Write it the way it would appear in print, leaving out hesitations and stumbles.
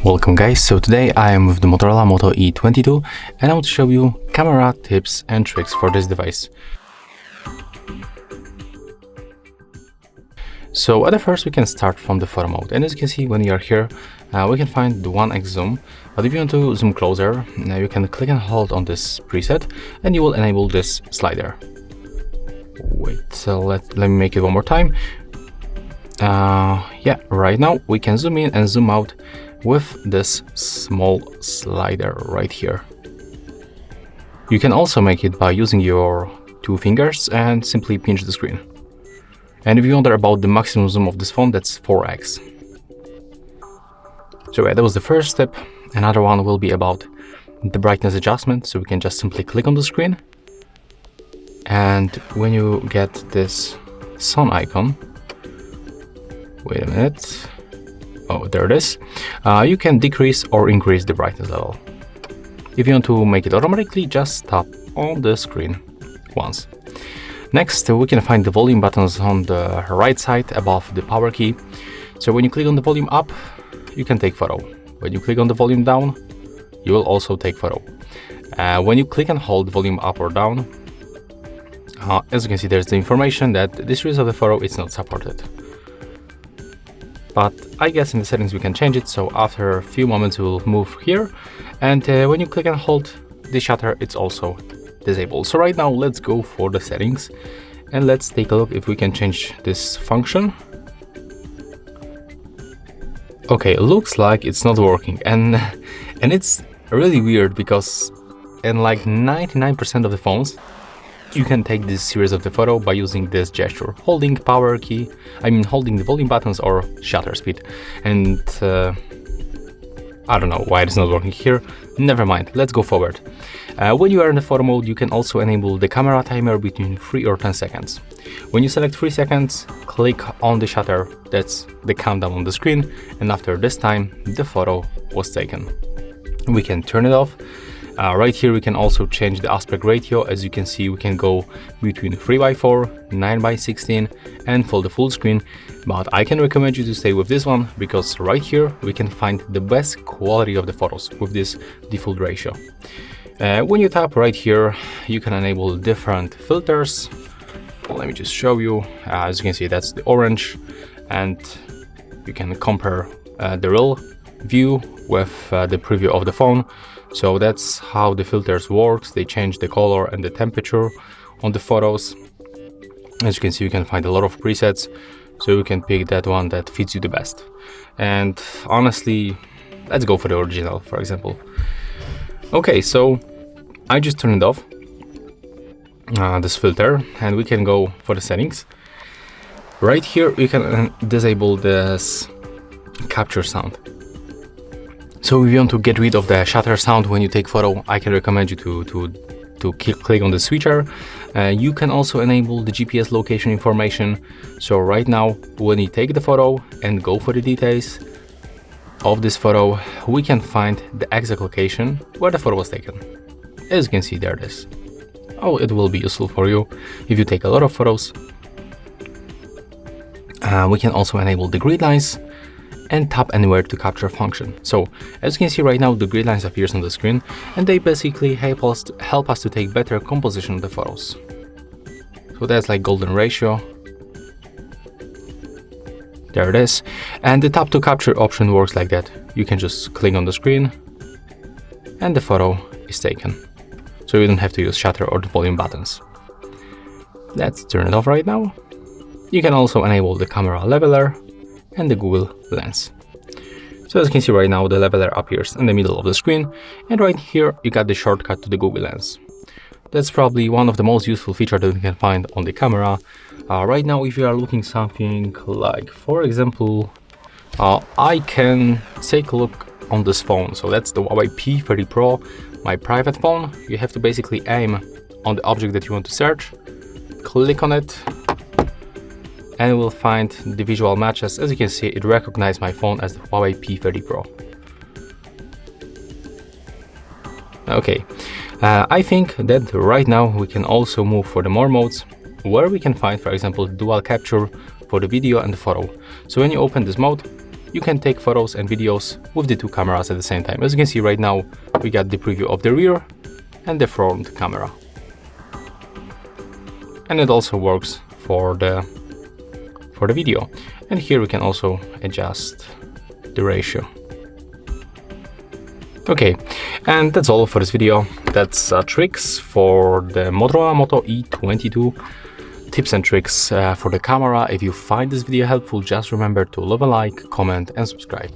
Welcome guys, so today I am with the Motorola Moto E22 and I want to show you camera tips and tricks for this device. So at the first we can start from the photo mode, and as you can see when you are here we can find the 1x zoom, but if you want to zoom closer you can click and hold on this preset and you will enable this slider. Wait, so let me make it one more time. Yeah, right now we can zoom in and zoom out with this small slider right here. You can also make it by using your 2 fingers and simply pinch the screen. And if you wonder about the maximum zoom of this phone, that's 4x. So yeah, that was the first step. Another one will be about the brightness adjustment. So we can just simply click on the screen, and when you get this sun icon, wait a minute, oh, there it is. You can decrease or increase the brightness level. If you want to make it automatically, just tap on the screen once. Next, we can find the volume buttons on the right side above the power key. So when you click on the volume up, you can take photo. When you click on the volume down, you will also take photo. When you click and hold volume up or down, as you can see, there's the information that this use of the photo is not supported. But I guess in the settings we can change it, so after a few moments we'll move here, and when you click and hold the shutter, it's also disabled. So right now let's go for the settings and let's take a look if we can change this function. Okay, looks like it's not working, and it's really weird because in like 99% of the phones you can take this series of the photo by using this gesture, holding power key, holding the volume buttons or shutter speed. And I don't know why it's not working here. Never mind, let's go forward. When you are in the photo mode, you can also enable the camera timer between 3 or 10 seconds. When you select 3 seconds, click on the shutter, that's the countdown on the screen, and after this time, the photo was taken. We can turn it off. Right here we can also change the aspect ratio. As you can see, we can go between 3:4, 9:16 and for the full screen, but I can recommend you to stay with this one because right here we can find the best quality of the photos with this default ratio. When you tap right here, you can enable different filters. Let me just show you. As you can see, that's the orange, and you can compare the real view with the preview of the phone. So that's how the filters works. They change the color and the temperature on the photos. As you can see, you can find a lot of presets, so you can pick that one that fits you the best. And honestly, let's go for the original, for example. Okay, so I just turned it off, this filter, and we can go for the settings. Right here you can disable this capture sound. So if you want to get rid of the shutter sound when you take photo, I can recommend you to click on the switcher. You can also enable the GPS location information. So right now, when you take the photo and go for the details of this photo, we can find the exact location where the photo was taken. As you can see, there it is. Oh, it will be useful for you if you take a lot of photos. We can also enable the grid lines and tap anywhere to capture function. So as you can see right now, the grid lines appears on the screen, and they basically help us to take better composition of the photos. So that's like golden ratio. There it is. And the tap to capture option works like that. You can just click on the screen and the photo is taken. So you don't have to use shutter or the volume buttons. Let's turn it off right now. You can also enable the camera leveler and the Google Lens. So as you can see right now, the leveler appears in the middle of the screen, and right here you got the shortcut to the Google Lens. That's probably one of the most useful features that you can find on the camera. Right now, if you are looking something like, for example, I can take a look on this phone. So that's the Huawei P30 Pro, my private phone. You have to basically aim on the object that you want to search, click on it, and we'll find the visual matches. As you can see, it recognized my phone as the Huawei P30 Pro. Okay, I think that right now we can also move for the more modes, where we can find, for example, dual capture for the video and the photo. So when you open this mode, you can take photos and videos with the two cameras at the same time. As you can see right now, we got the preview of the rear and the front camera. And it also works for the video. And here we can also adjust the ratio. Okay, and that's all for this video. That's tricks for the Motorola Moto E22. Tips and tricks for the camera. If you find this video helpful, just remember to leave a like, comment and subscribe.